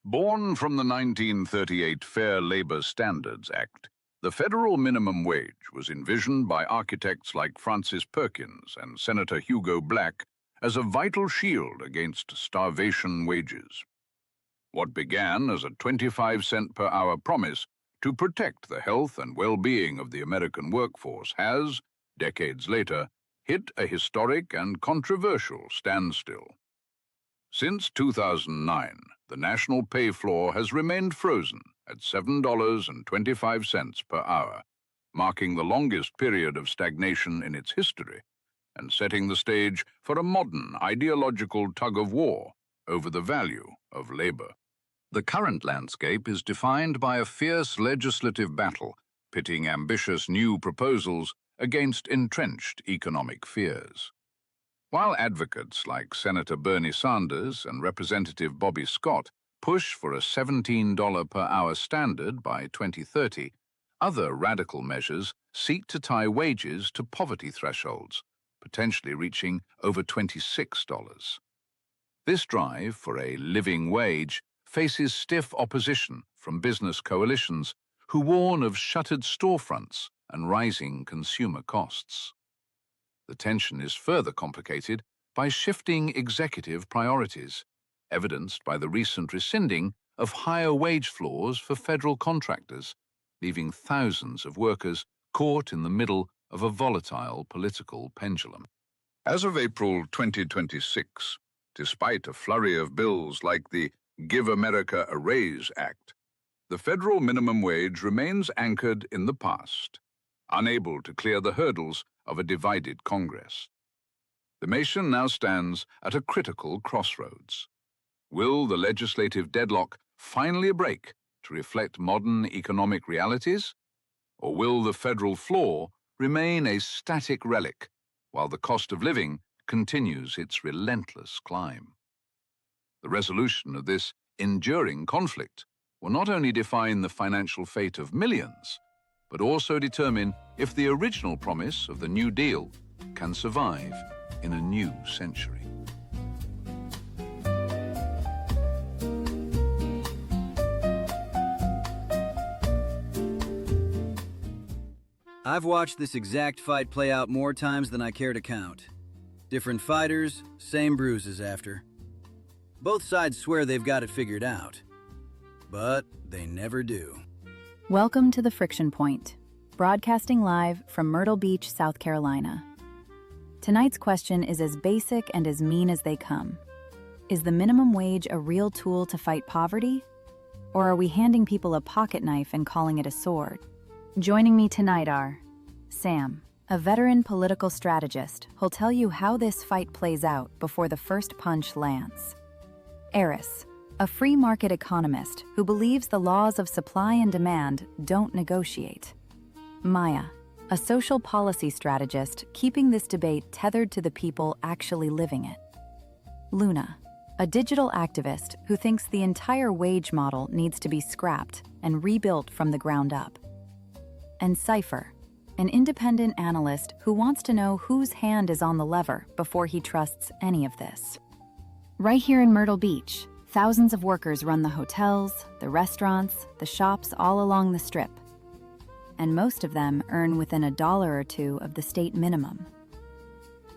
Born from the 1938 Fair Labor Standards Act, the federal minimum wage was envisioned by architects like Francis Perkins and Senator Hugo Black as a vital shield against starvation wages. What began as a 25-cent per hour promise to protect the health and well-being of the American workforce has, decades later, hit a historic and controversial standstill. Since 2009, the national pay floor has remained frozen at $7.25 per hour, marking the longest period of stagnation in its history and setting the stage for a modern ideological tug-of-war over the value of labor. The current landscape is defined by a fierce legislative battle, pitting ambitious new proposals against entrenched economic fears. While advocates like Senator Bernie Sanders and Representative Bobby Scott push for a $17 per hour standard by 2030, other radical measures seek to tie wages to poverty thresholds, potentially reaching over $26. This drive for a living wage faces stiff opposition from business coalitions who warn of shuttered storefronts and rising consumer costs. The tension is further complicated by shifting executive priorities, evidenced by the recent rescinding of higher wage floors for federal contractors, leaving thousands of workers caught in the middle of a volatile political pendulum. As of April 2026, despite a flurry of bills like the Give America a Raise Act, the federal minimum wage remains anchored in the past, unable to clear the hurdles of a divided Congress. The nation now stands at a critical crossroads. Will the legislative deadlock finally break to reflect modern economic realities? Or will the federal floor remain a static relic while the cost of living continues its relentless climb? The resolution of this enduring conflict will not only define the financial fate of millions, but also determine if the original promise of the New Deal can survive in a new century. I've watched this exact fight play out more times than I care to count. Different fighters, same bruises after. Both sides swear they've got it figured out, but they never do. Welcome to The Friction Point, broadcasting live from Myrtle Beach, South Carolina. Tonight's question is as basic and as mean as they come. Is the minimum wage a real tool to fight poverty? Or are we handing people a pocket knife and calling it a sword? Joining me tonight are Sam, a veteran political strategist who'll tell you how this fight plays out before the first punch lands. Eris, a free market economist who believes the laws of supply and demand don't negotiate. Maya, a social policy strategist keeping this debate tethered to the people actually living it. Luna, a digital activist who thinks the entire wage model needs to be scrapped and rebuilt from the ground up. And Cypher, an independent analyst who wants to know whose hand is on the lever before he trusts any of this. Right here in Myrtle Beach, thousands of workers run the hotels, the restaurants, the shops all along the strip. And most of them earn within $1 or $2 of the state minimum.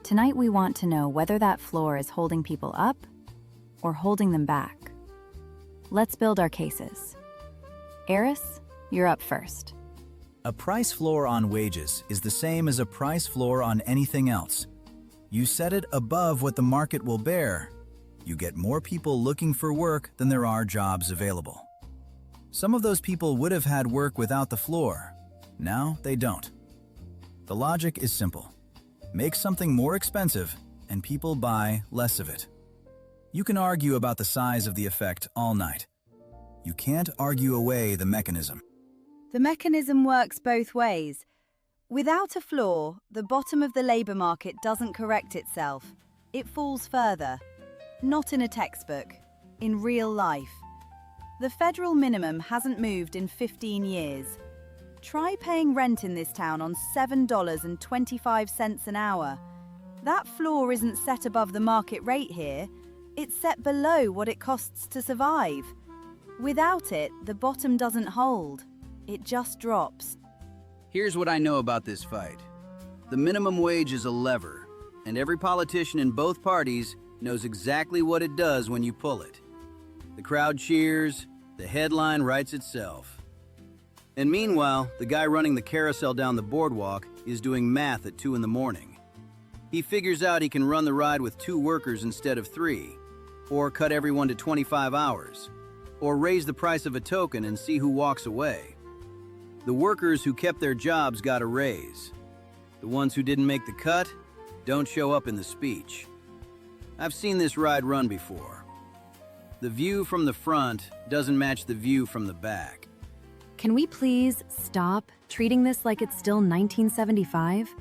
Tonight we want to know whether that floor is holding people up or holding them back. Let's build our cases. Eris, you're up first. A price floor on wages is the same as a price floor on anything else. You set it above what the market will bear. You get more people looking for work than there are jobs available. Some of those people would have had work without the floor. Now they don't. The logic is simple. Make something more expensive and people buy less of it. You can argue about the size of the effect all night. You can't argue away the mechanism. The mechanism works both ways. Without a floor, the bottom of the labor market doesn't correct itself. It falls further. Not in a textbook, in real life. The federal minimum hasn't moved in 15 years. Try paying rent in this town on $7.25 an hour. That floor isn't set above the market rate here. It's set below what it costs to survive. Without it, the bottom doesn't hold. It just drops. Here's what I know about this fight. The minimum wage is a lever, and every politician in both parties knows exactly what it does when you pull it. The crowd cheers, the headline writes itself. And meanwhile, the guy running the carousel down the boardwalk is doing math at 2 in the morning. He figures out he can run the ride with 2 workers instead of 3, or cut everyone to 25 hours, or raise the price of a token and see who walks away. The workers who kept their jobs got a raise. The ones who didn't make the cut don't show up in the speech. I've seen this ride run before. The view from the front doesn't match the view from the back. Can we please stop treating this like it's still 1975?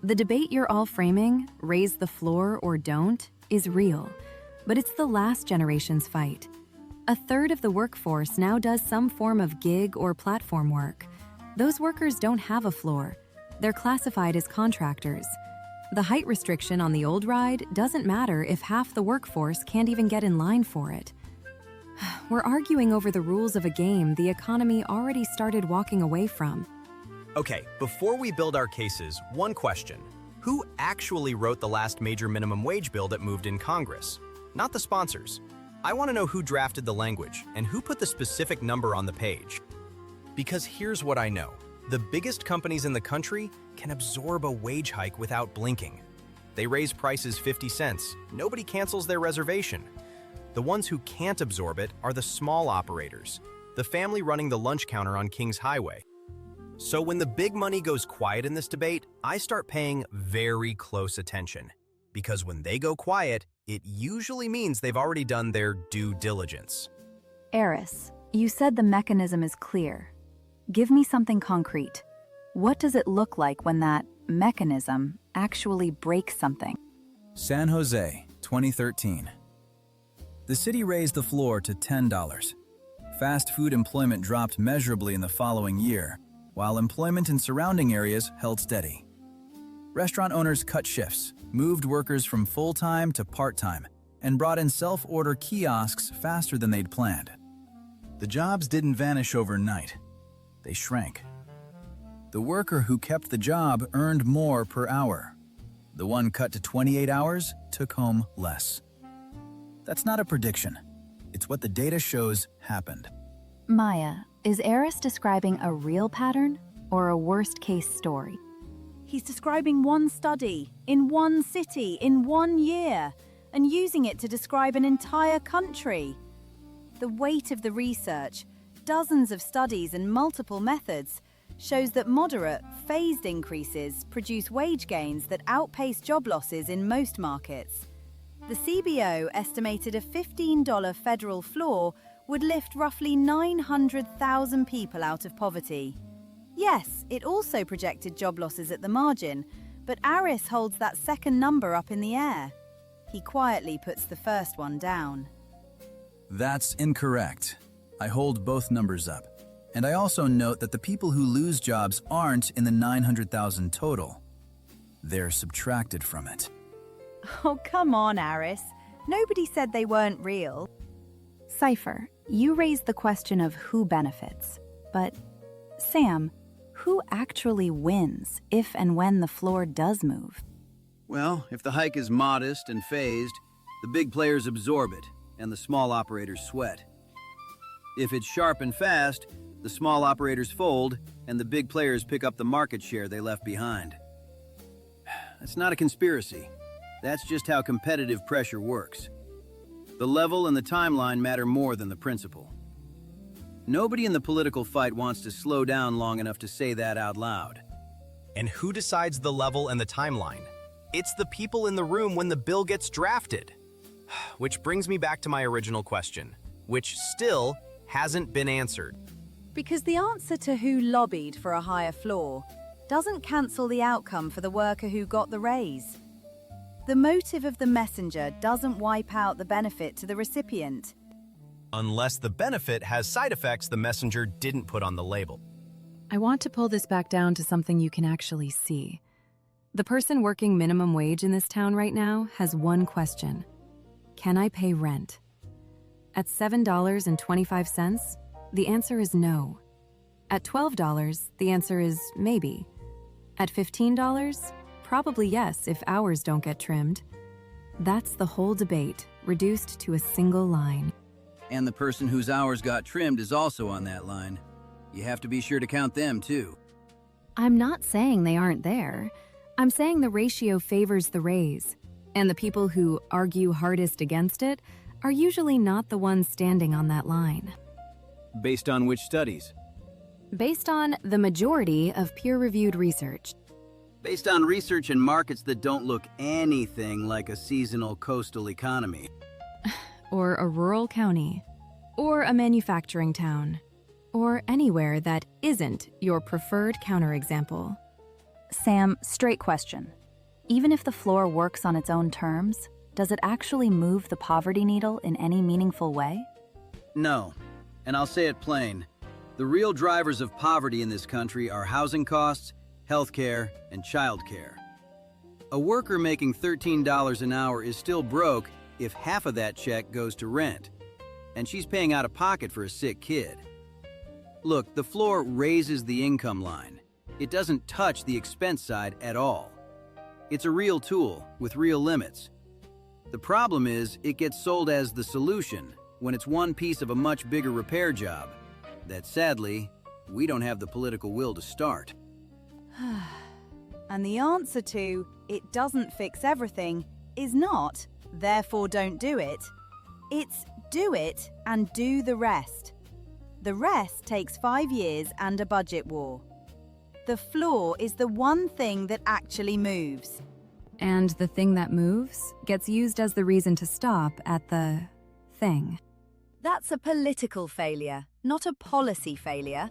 The debate you're all framing, raise the floor or don't, is real, but it's the last generation's fight. A third of the workforce now does some form of gig or platform work. Those workers don't have a floor. They're classified as contractors. The height restriction on the old ride doesn't matter if half the workforce can't even get in line for it. We're arguing over the rules of a game the economy already started walking away from. Okay, before we build our cases, one question. Who actually wrote the last major minimum wage bill that moved in Congress? Not the sponsors. I want to know who drafted the language and who put the specific number on the page. Because here's what I know. The biggest companies in the country can absorb a wage hike without blinking. They raise prices 50 cents. Nobody cancels their reservation. The ones who can't absorb it are the small operators, the family running the lunch counter on Kings Highway. So when the big money goes quiet in this debate, I start paying very close attention. Because when they go quiet, it usually means they've already done their due diligence. Eris, you said the mechanism is clear. Give me something concrete. What does it look like when that mechanism actually breaks something? San Jose, 2013. The city raised the floor to $10. Fast food employment dropped measurably in the following year, while employment in surrounding areas held steady. Restaurant owners cut shifts, moved workers from full-time to part-time, and brought in self-order kiosks faster than they'd planned. The jobs didn't vanish overnight. They shrank. The worker who kept the job earned more per hour. The one cut to 28 hours took home less. That's not a prediction. It's what the data shows happened. Maya, is Eris describing a real pattern or a worst-case story? He's describing one study, in one city, in 1 year, and using it to describe an entire country. The weight of the research, dozens of studies and multiple methods, shows that moderate, phased increases produce wage gains that outpace job losses in most markets. The CBO estimated a $15 federal floor would lift roughly 900,000 people out of poverty. Yes, it also projected job losses at the margin, but Aris holds that second number up in the air. He quietly puts the first one down. That's incorrect. I hold both numbers up. And I also note that the people who lose jobs aren't in the 900,000 total. They're subtracted from it. Oh, come on, Aris. Nobody said they weren't real. Cypher, you raised the question of who benefits. But, Sam, who actually wins if and when the floor does move? Well, if the hike is modest and phased, the big players absorb it, and the small operators sweat. If it's sharp and fast, the small operators fold, and the big players pick up the market share they left behind. That's not a conspiracy. That's just how competitive pressure works. The level and the timeline matter more than the principle. Nobody in the political fight wants to slow down long enough to say that out loud. And who decides the level and the timeline? It's the people in the room when the bill gets drafted. Which brings me back to my original question, which still hasn't been answered. Because the answer to who lobbied for a higher floor doesn't cancel the outcome for the worker who got the raise. The motive of the messenger doesn't wipe out the benefit to the recipient. Unless the benefit has side effects the messenger didn't put on the label. I want to pull this back down to something you can actually see. The person working minimum wage in this town right now has one question. Can I pay rent? At $7.25, the answer is no. At $12, the answer is maybe. At $15, probably yes if hours don't get trimmed. That's the whole debate, reduced to a single line. And the person whose hours got trimmed is also on that line. You have to be sure to count them, too. I'm not saying they aren't there. I'm saying the ratio favors the raise. And the people who argue hardest against it are usually not the ones standing on that line. Based on which studies? Based on the majority of peer-reviewed research. Based on research in markets that don't look anything like a seasonal coastal economy. Or a rural county. Or a manufacturing town. Or anywhere that isn't your preferred counterexample. Sam, straight question. Even if the floor works on its own terms, does it actually move the poverty needle in any meaningful way? No, and I'll say it plain. The real drivers of poverty in this country are housing costs, healthcare, and childcare. A worker making $13 an hour is still broke if half of that check goes to rent, and she's paying out of pocket for a sick kid. Look, the floor raises the income line. It doesn't touch the expense side at all. It's a real tool with real limits. The problem is it gets sold as the solution when it's one piece of a much bigger repair job that, sadly, we don't have the political will to start. And the answer to, it doesn't fix everything, is not, therefore don't do it. It's do it and do the rest. The rest takes 5 years and a budget war. The floor is the one thing that actually moves. And the thing that moves gets used as the reason to stop at the thing. That's a political failure, not a policy failure.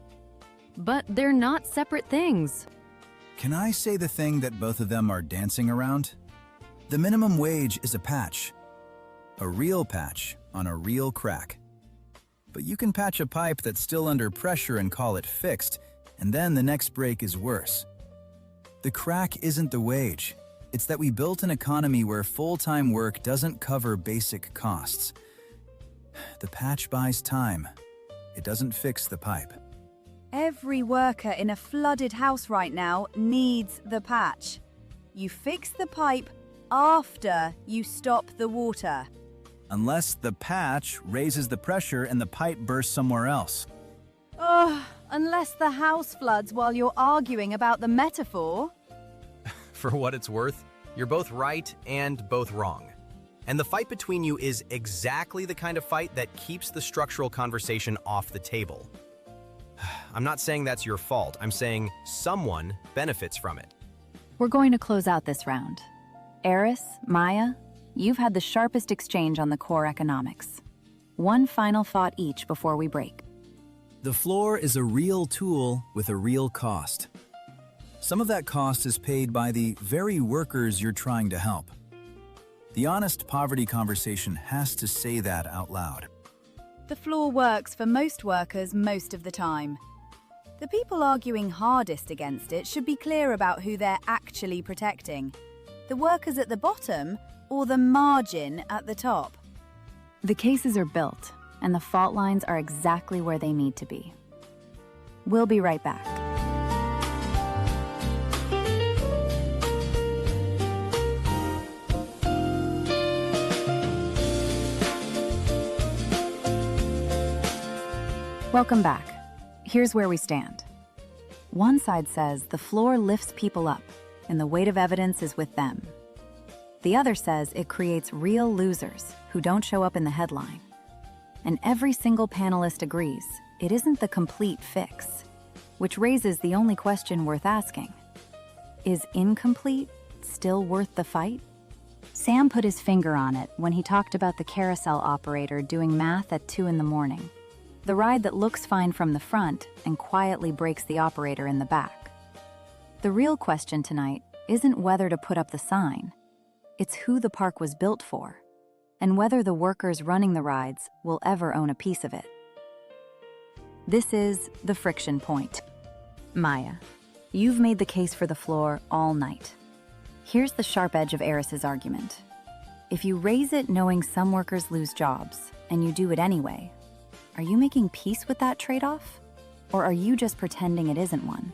But they're not separate things. Can I say the thing that both of them are dancing around? The minimum wage is a patch. A real patch on a real crack. But you can patch a pipe that's still under pressure and call it fixed, and then the next break is worse. The crack isn't the wage. It's that we built an economy where full-time work doesn't cover basic costs. The patch buys time. It doesn't fix the pipe. Every worker in a flooded house right now needs the patch. You fix the pipe after you stop the water. Unless the patch raises the pressure and the pipe bursts somewhere else. Unless the house floods while you're arguing about the metaphor. For what it's worth, you're both right and both wrong. And the fight between you is exactly the kind of fight that keeps the structural conversation off the table. I'm not saying that's your fault. I'm saying someone benefits from it. We're going to close out this round. Eris, Maya, you've had the sharpest exchange on the core economics. One final thought each before we break. The floor is a real tool with a real cost. Some of that cost is paid by the very workers you're trying to help. The honest poverty conversation has to say that out loud. The floor works for most workers most of the time. The people arguing hardest against it should be clear about who they're actually protecting. The workers at the bottom or the margin at the top. The cases are built, and the fault lines are exactly where they need to be. We'll be right back. Welcome back. Here's where we stand. One side says the floor lifts people up, and the weight of evidence is with them. The other says it creates real losers who don't show up in the headline. And every single panelist agrees it isn't the complete fix, which raises the only question worth asking. Is incomplete still worth the fight? Sam put his finger on it when he talked about the carousel operator doing math at 2 a.m. The ride that looks fine from the front and quietly breaks the operator in the back. The real question tonight isn't whether to put up the sign. It's who the park was built for, and whether the workers running the rides will ever own a piece of it. This is the friction point. Maya, you've made the case for the floor all night. Here's the sharp edge of Eris's argument. If you raise it knowing some workers lose jobs, and you do it anyway. Are you making peace with that trade-off? Or are you just pretending it isn't one?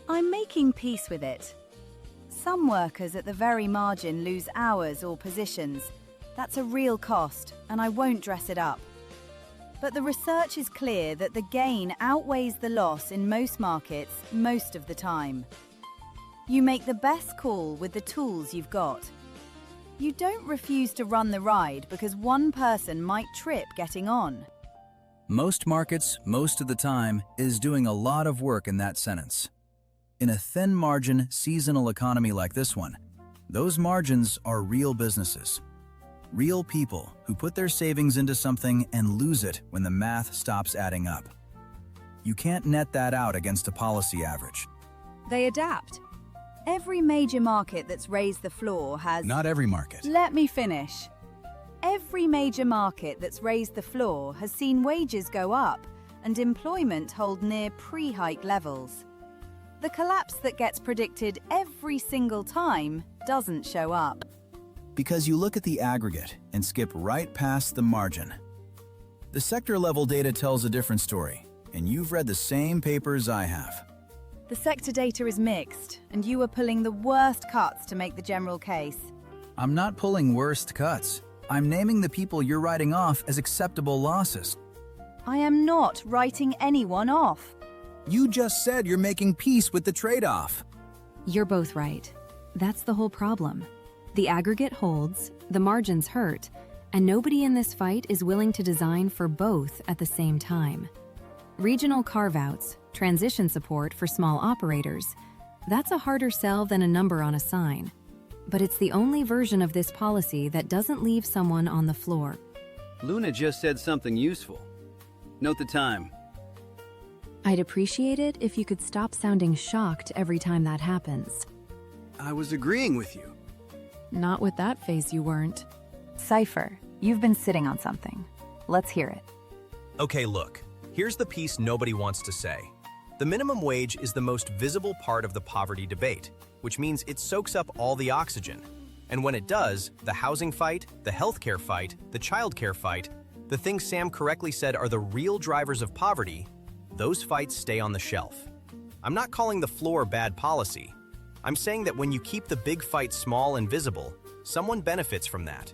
I'm making peace with it. Some workers at the very margin lose hours or positions. That's a real cost, and I won't dress it up. But the research is clear that the gain outweighs the loss in most markets most of the time. You make the best call with the tools you've got. You don't refuse to run the ride because one person might trip getting on. Most markets, most of the time, is doing a lot of work in that sentence. In a thin margin, seasonal economy like this one, those margins are real businesses. Real people who put their savings into something and lose it when the math stops adding up. You can't net that out against a policy average. They adapt. Every major market that's raised the floor has... Not every market. Let me finish. Every major market that's raised the floor has seen wages go up and employment hold near pre-hike levels. The collapse that gets predicted every single time doesn't show up. Because you look at the aggregate and skip right past the margin. The sector-level data tells a different story, and you've read the same papers I have. The sector data is mixed, and you are pulling the worst cuts to make the general case. I'm not pulling worst cuts. I'm naming the people you're writing off as acceptable losses. I am not writing anyone off. You just said you're making peace with the trade-off. You're both right. That's the whole problem. The aggregate holds, the margins hurt, and nobody in this fight is willing to design for both at the same time. Regional carve-outs, transition support for small operators, that's a harder sell than a number on a sign. But it's the only version of this policy that doesn't leave someone on the floor. Luna just said something useful. Note the time. I'd appreciate it if you could stop sounding shocked every time that happens. I was agreeing with you. Not with that face you weren't. Cypher, you've been sitting on something. Let's hear it. Okay, look. Here's the piece nobody wants to say. The minimum wage is the most visible part of the poverty debate, which means it soaks up all the oxygen. And when it does, the housing fight, the healthcare fight, the childcare fight, the things Sam correctly said are the real drivers of poverty, those fights stay on the shelf. I'm not calling the floor bad policy. I'm saying that when you keep the big fight small and visible, someone benefits from that.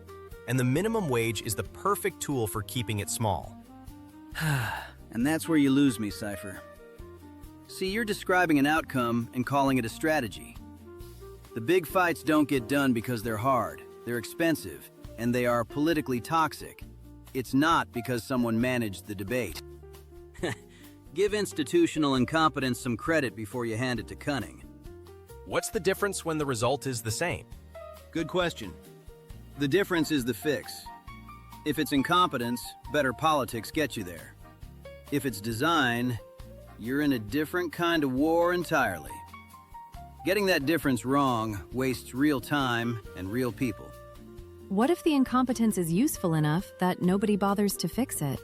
And the minimum wage is the perfect tool for keeping it small. And that's where you lose me, Cypher. See, you're describing an outcome and calling it a strategy. The big fights don't get done because they're hard, they're expensive, and they are politically toxic. It's not because someone managed the debate. Give institutional incompetence some credit before you hand it to cunning. What's the difference when the result is the same? Good question. The difference is the fix. If it's incompetence, better politics get you there. If it's design, you're in a different kind of war entirely. Getting that difference wrong wastes real time and real people. What if the incompetence is useful enough that nobody bothers to fix it?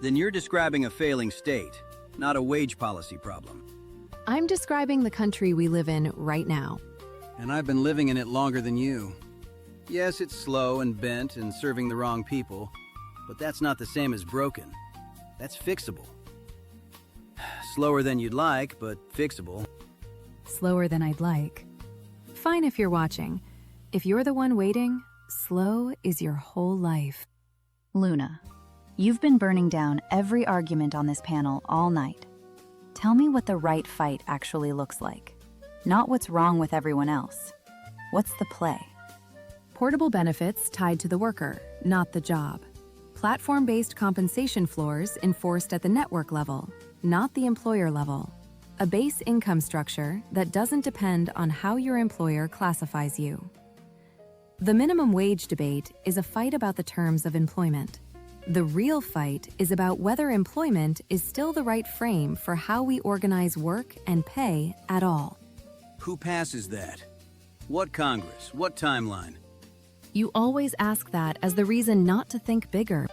Then you're describing a failing state, not a wage policy problem. I'm describing the country we live in right now. And I've been living in it longer than you. Yes, it's slow and bent and serving the wrong people, but that's not the same as broken. That's fixable. Slower than you'd like, but fixable. Slower than I'd like. Fine if you're watching. If you're the one waiting, slow is your whole life. Luna, you've been burning down every argument on this panel all night. Tell me what the right fight actually looks like. Not what's wrong with everyone else. What's the play? Portable benefits tied to the worker, not the job. Platform-based compensation floors enforced at the network level, not the employer level. A base income structure that doesn't depend on how your employer classifies you. The minimum wage debate is a fight about the terms of employment. The real fight is about whether employment is still the right frame for how we organize work and pay at all. Who passes that? What Congress? What timeline? You always ask that as the reason not to think bigger.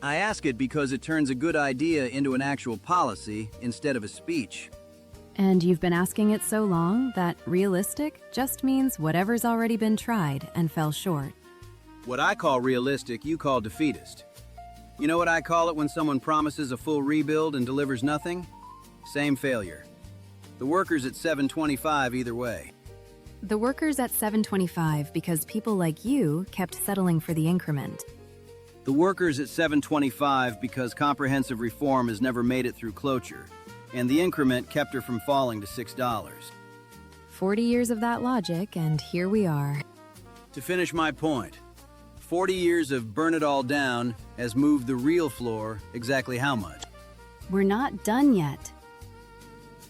I ask it because it turns a good idea into an actual policy instead of a speech. And you've been asking it so long that realistic just means whatever's already been tried and fell short. What I call realistic, you call defeatist. You know what I call it when someone promises a full rebuild and delivers nothing? Same failure. The workers at 725 either way. The workers at 725 because people like you kept settling for the increment. The workers at 725 because comprehensive reform has never made it through cloture, and the increment kept her from falling to $6. 40 years of that logic, and here we are. To finish my point, 40 years of burn it all down has moved the real floor exactly how much? We're not done yet.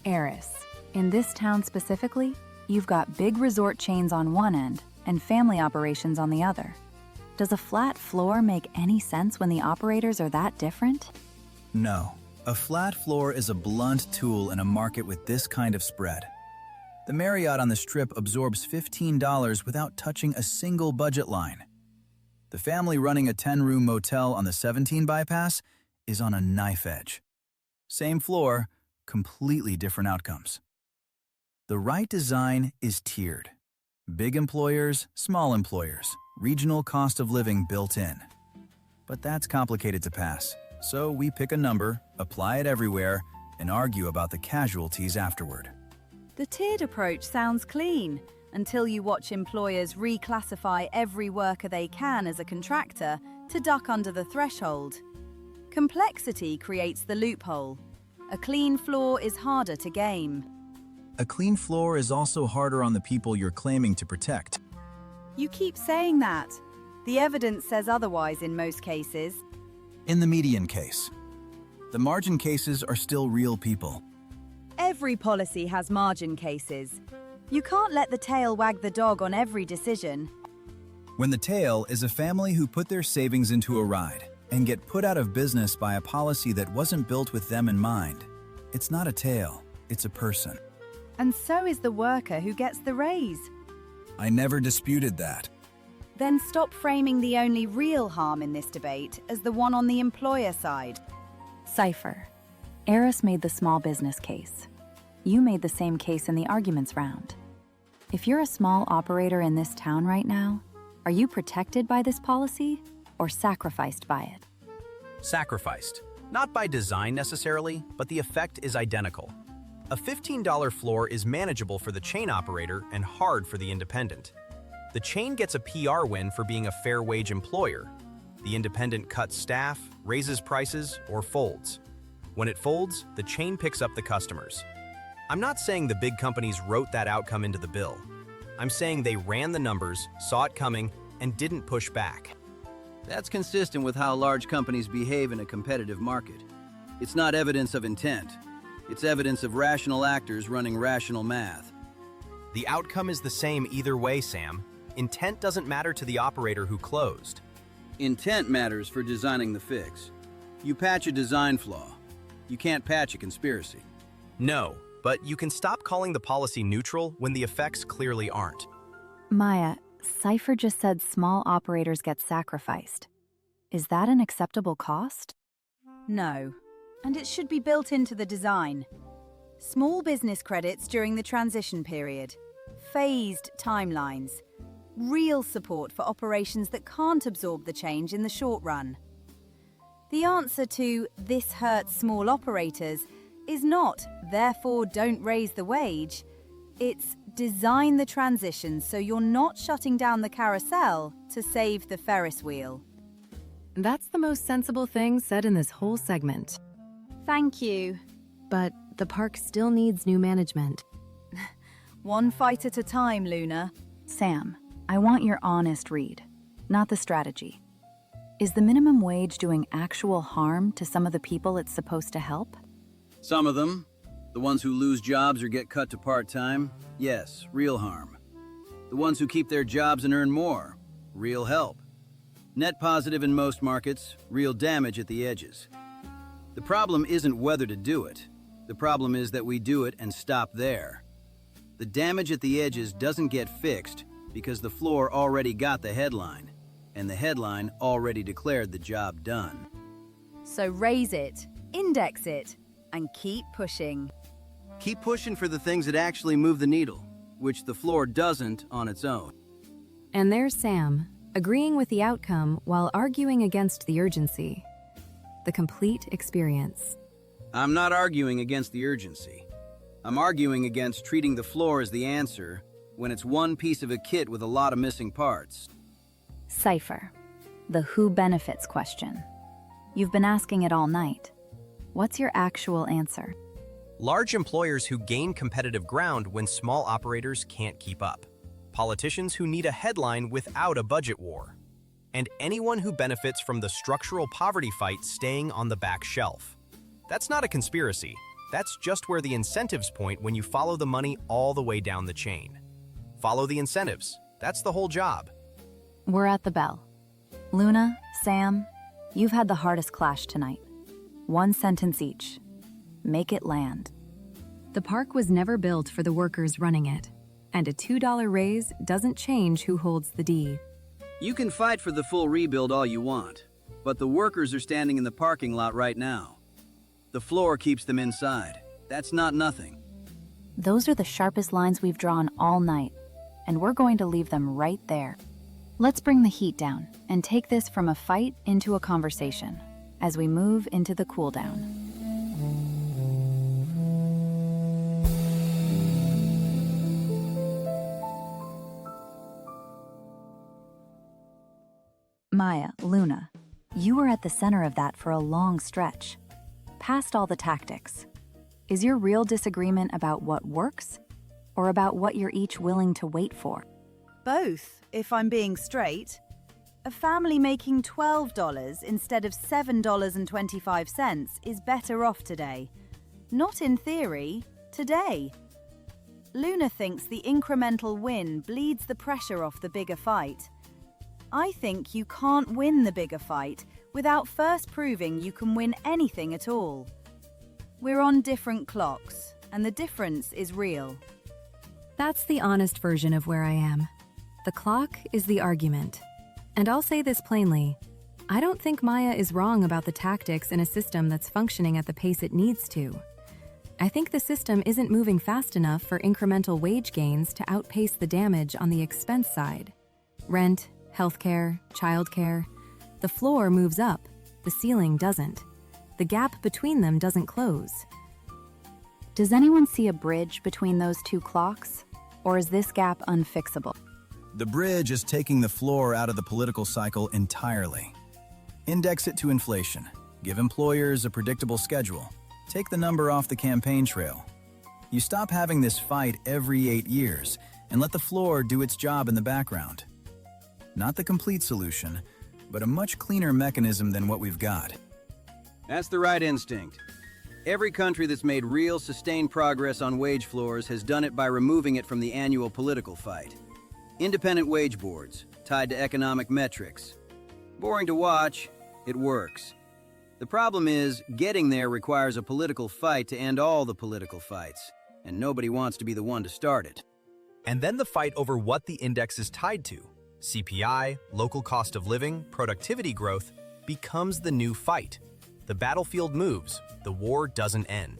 Eris, in this town specifically, you've got big resort chains on one end and family operations on the other. Does a flat floor make any sense when the operators are that different? No. A flat floor is a blunt tool in a market with this kind of spread. The Marriott on the Strip absorbs $15 without touching a single budget line. The family running a 10-room motel on the 17 bypass is on a knife edge. Same floor, completely different outcomes. The right design is tiered. Big employers, small employers, regional cost of living built in. But that's complicated to pass, so we pick a number, apply it everywhere, and argue about the casualties afterward. The tiered approach sounds clean until you watch employers reclassify every worker they can as a contractor to duck under the threshold. Complexity creates the loophole. A clean floor is harder to game. A clean floor is also harder on the people you're claiming to protect. You keep saying that. The evidence says otherwise in most cases. In the median case. The margin cases are still real people. Every policy has margin cases. You can't let the tail wag the dog on every decision. When the tail is a family who put their savings into a ride and get put out of business by a policy that wasn't built with them in mind, it's not a tail, it's a person. And so is the worker who gets the raise. I never disputed that. Then stop framing the only real harm in this debate as the one on the employer side. Cypher. Eris made the small business case. You made the same case in the arguments round. If you're a small operator in this town right now, are you protected by this policy or sacrificed by it? Sacrificed. Not by design necessarily, but the effect is identical. A $15 floor is manageable for the chain operator and hard for the independent. The chain gets a PR win for being a fair wage employer. The independent cuts staff, raises prices, or folds. When it folds, the chain picks up the customers. I'm not saying the big companies wrote that outcome into the bill. I'm saying they ran the numbers, saw it coming, and didn't push back. That's consistent with how large companies behave in a competitive market. It's not evidence of intent. It's evidence of rational actors running rational math. The outcome is the same either way, Sam. Intent doesn't matter to the operator who closed. Intent matters for designing the fix. You patch a design flaw. You can't patch a conspiracy. No, but you can stop calling the policy neutral when the effects clearly aren't. Maya, Cypher just said small operators get sacrificed. Is that an acceptable cost? No, and it should be built into the design. Small business credits during the transition period, phased timelines, real support for operations that can't absorb the change in the short run. The answer to "this hurts small operators" is not, therefore don't raise the wage. It's design the transition so you're not shutting down the carousel to save the Ferris wheel. That's the most sensible thing said in this whole segment. Thank you. But the park still needs new management. One fight at a time, Luna. Sam, I want your honest read, not the strategy. Is the minimum wage doing actual harm to some of the people it's supposed to help? Some of them, the ones who lose jobs or get cut to part-time, yes, real harm. The ones who keep their jobs and earn more, real help. Net positive in most markets, real damage at the edges. The problem isn't whether to do it. The problem is that we do it and stop there. The damage at the edges doesn't get fixed because the floor already got the headline, and the headline already declared the job done. So raise it, index it, and keep pushing. Keep pushing for the things that actually move the needle, which the floor doesn't on its own. And there's Sam, agreeing with the outcome while arguing against the urgency. the complete experience. I'm not arguing against the urgency. I'm arguing against treating the floor as the answer when it's one piece of a kit with a lot of missing parts. Cipher. The who benefits question. You've been asking it all night. What's your actual answer? Large employers who gain competitive ground when small operators can't keep up. Politicians who need a headline without a budget war. And anyone who benefits from the structural poverty fight staying on the back shelf. That's not a conspiracy. That's just where the incentives point when you follow the money all the way down the chain. Follow the incentives. That's the whole job. We're at the bell. Luna, Sam, you've had the hardest clash tonight. One sentence each. Make it land. The park was never built for the workers running it, and a $2 raise doesn't change who holds the deed. You can fight for the full rebuild all you want, but the workers are standing in the parking lot right now. The floor keeps them inside. That's not nothing. Those are the sharpest lines we've drawn all night, and we're going to leave them right there. Let's bring the heat down and take this from a fight into a conversation as we move into the cool down. Maya, Luna, you were at the center of that for a long stretch. Past all the tactics. Is your real disagreement about what works, or about what you're each willing to wait for? Both, if I'm being straight. A family making $12 instead of $7.25 is better off today. Not in theory, today. Luna thinks the incremental win bleeds the pressure off the bigger fight. I think you can't win the bigger fight without first proving you can win anything at all. We're on different clocks, and the difference is real. That's the honest version of where I am. The clock is the argument. And I'll say this plainly. I don't think Maya is wrong about the tactics in a system that's functioning at the pace it needs to. I think the system isn't moving fast enough for incremental wage gains to outpace the damage on the expense side. Rent, healthcare, childcare. The floor moves up, the ceiling doesn't. The gap between them doesn't close. Does anyone see a bridge between those two clocks? Or is this gap unfixable? The bridge is taking the floor out of the political cycle entirely. Index it to inflation. Give employers a predictable schedule. Take the number off the campaign trail. You stop having this fight every 8 years and let the floor do its job in the background. Not the complete solution, but a much cleaner mechanism than what we've got. That's the right instinct. Every country that's made real, sustained progress on wage floors has done it by removing it from the annual political fight. Independent wage boards, tied to economic metrics. Boring to watch, it works. The problem is, getting there requires a political fight to end all the political fights, and nobody wants to be the one to start it. And then the fight over what the index is tied to, CPI, local cost of living, productivity growth, becomes the new fight. The battlefield moves, the war doesn't end.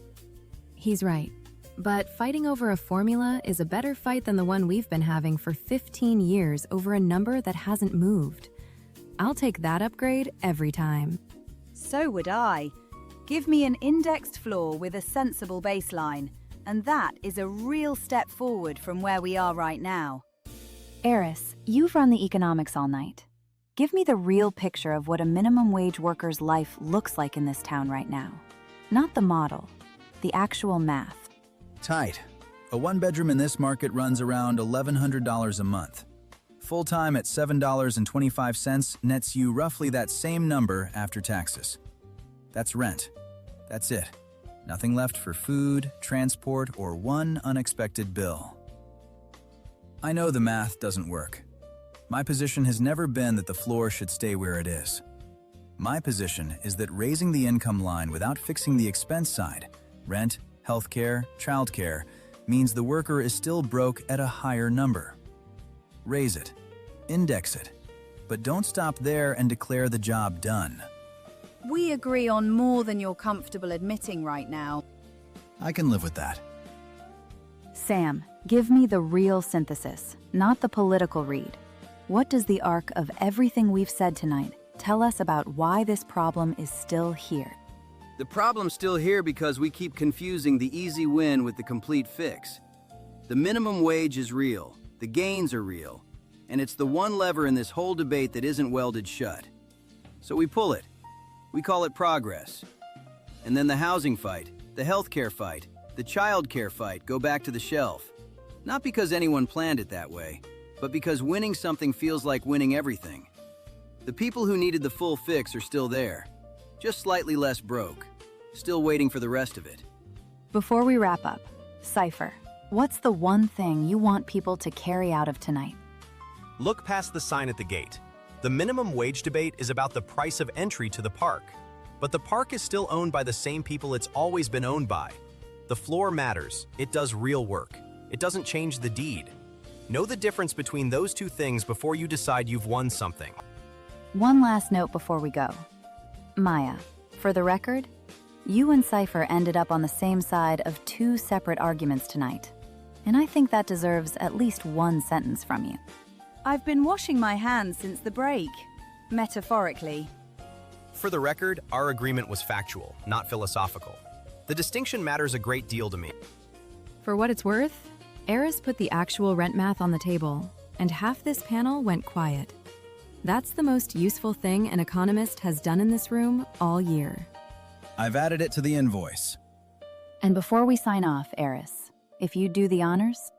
He's right. But fighting over a formula is a better fight than the one we've been having for 15 years over a number that hasn't moved. I'll take that upgrade every time. So would I. Give me an indexed floor with a sensible baseline, and that is a real step forward from where we are right now. Eris, you've run the economics all night. Give me the real picture of what a minimum wage worker's life looks like in this town right now. Not the model, the actual math. Tight. A one-bedroom in this market runs around $1,100 a month. Full-time at $7.25 nets you roughly that same number after taxes. That's rent. That's it. Nothing left for food, transport, or one unexpected bill. I know the math doesn't work. My position has never been that the floor should stay where it is. My position is that raising the income line without fixing the expense side, rent, healthcare, childcare, means the worker is still broke at a higher number. Raise it, index it, but don't stop there and declare the job done. We agree on more than you're comfortable admitting right now. I can live with that. Sam, give me the real synthesis, not the political read. What does the arc of everything we've said tonight tell us about why this problem is still here. The problem's still here because we keep confusing the easy win with the complete fix. The minimum wage is real, the gains are real, and it's the one lever in this whole debate that isn't welded shut. So we pull it. We call it progress. And then the housing fight, the healthcare fight, the childcare fight go back to the shelf. Not because anyone planned it that way, but because winning something feels like winning everything. The people who needed the full fix are still there, just slightly less broke, still waiting for the rest of it. Before we wrap up, Cypher, what's the one thing you want people to carry out of tonight? Look past the sign at the gate. The minimum wage debate is about the price of entry to the park. But the park is still owned by the same people it's always been owned by. The floor matters. It does real work. It doesn't change the deed. Know the difference between those two things before you decide you've won something. One last note before we go. Maya, for the record, you and Cypher ended up on the same side of two separate arguments tonight. And I think that deserves at least one sentence from you. I've been washing my hands since the break, metaphorically. For the record, our agreement was factual, not philosophical. The distinction matters a great deal to me. For what it's worth, Eris put the actual rent math on the table, and half this panel went quiet. That's the most useful thing an economist has done in this room all year. I've added it to the invoice. And before we sign off, Eris, if you do the honors.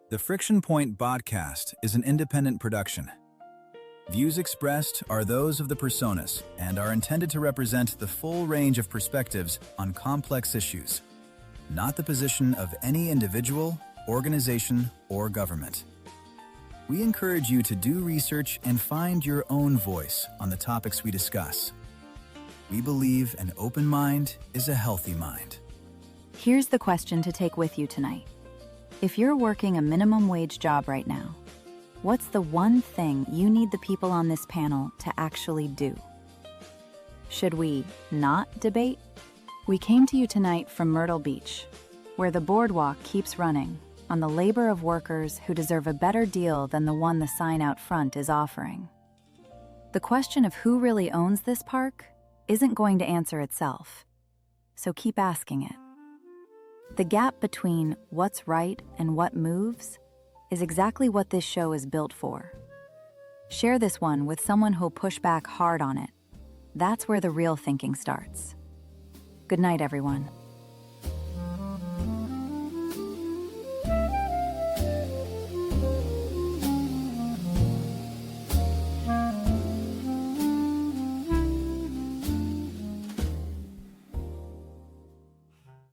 The Friction Point podcast is an independent production. Views expressed are those of the personas and are intended to represent the full range of perspectives on complex issues, not the position of any individual, organization, or government. We encourage you to do research and find your own voice on the topics we discuss. We believe an open mind is a healthy mind. Here's the question to take with you tonight. If you're working a minimum wage job right now, what's the one thing you need the people on this panel to actually do? Should we not debate? We came to you tonight from Myrtle Beach, where the boardwalk keeps running on the labor of workers who deserve a better deal than the one the sign out front is offering. The question of who really owns this park isn't going to answer itself, so keep asking it. The gap between what's right and what moves is exactly what this show is built for. Share this one with someone who'll push back hard on it. That's where the real thinking starts. Good night, everyone.